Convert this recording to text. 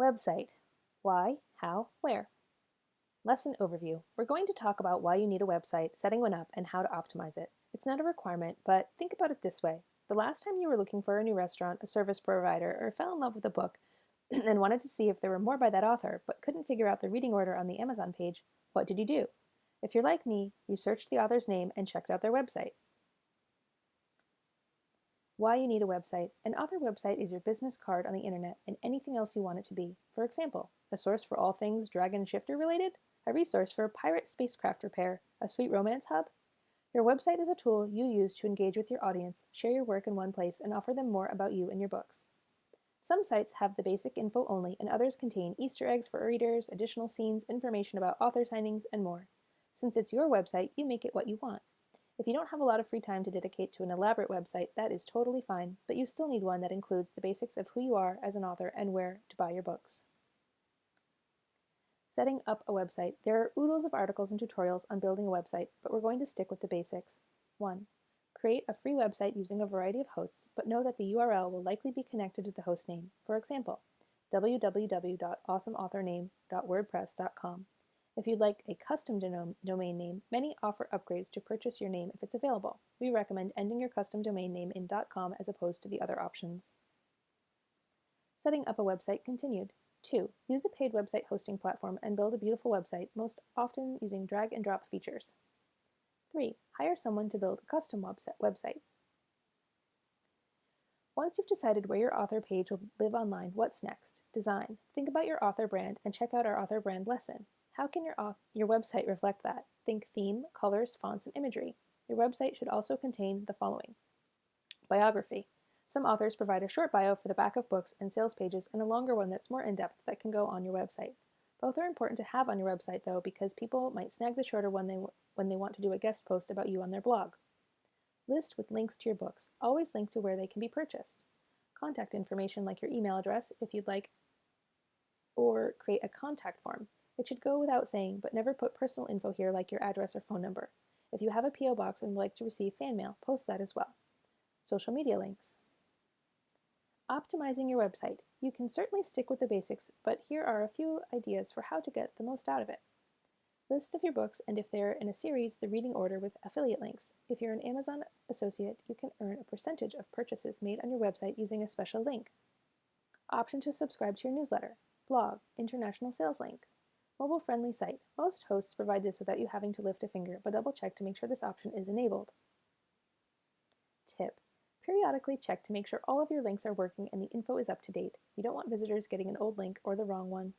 Website. Why, how, where. Lesson overview. We're going to talk about why you need a website, setting one up, and how to optimize it. It's not a requirement, but think about it this way. The last time you were looking for a new restaurant, a service provider, or fell in love with a book and wanted to see if there were more by that author, but couldn't figure out the reading order on the Amazon page, what did you do? If you're like me, you searched the author's name and checked out their website. Why you need a website. An author website is your business card on the internet and anything else you want it to be. For example, a source for all things Dragon Shifter related, a resource for pirate spacecraft repair, a sweet romance hub. Your website is a tool you use to engage with your audience, share your work in one place, and offer them more about you and your books. Some sites have the basic info only, and others contain Easter eggs for readers, additional scenes, information about author signings, and more. Since it's your website, you make it what you want. If you don't have a lot of free time to dedicate to an elaborate website, that is totally fine, but you still need one that includes the basics of who you are as an author and where to buy your books. Setting up a website. There are oodles of articles and tutorials on building a website, but we're going to stick with the basics. 1. Create a free website using a variety of hosts, but know that the URL will likely be connected to the host name. For example, www.awesomeauthorname.wordpress.com. If you'd like a custom domain name, many offer upgrades to purchase your name if it's available. We recommend ending your custom domain name in .com as opposed to the other options. Setting up a website continued. 2. Use a paid website hosting platform and build a beautiful website, most often using drag and drop features. 3. Hire someone to build a custom website. Once you've decided where your author page will live online, what's next? Design. Think about your author brand and check out our author brand lesson. How can your website reflect that? Think theme, colors, fonts, and imagery. Your website should also contain the following. Biography. Some authors provide a short bio for the back of books and sales pages and a longer one that's more in-depth that can go on your website. Both are important to have on your website, though, because people might snag the shorter one when they want to do a guest post about you on their blog. List with links to your books. Always link to where they can be purchased. Contact information like your email address if you'd like, or create a contact form. It should go without saying, but never put personal info here like your address or phone number. If you have a P.O. box and would like to receive fan mail, post that as well. Social media links. Optimizing your website. You can certainly stick with the basics, but here are a few ideas for how to get the most out of it. List of your books, and if they're in a series, the reading order with affiliate links. If you're an Amazon associate, you can earn a percentage of purchases made on your website using a special link. Option to subscribe to your newsletter. Blog. International sales link. Mobile-friendly site. Most hosts provide this without you having to lift a finger, but double-check to make sure this option is enabled. Tip. Periodically check to make sure all of your links are working and the info is up to date. You don't want visitors getting an old link or the wrong one.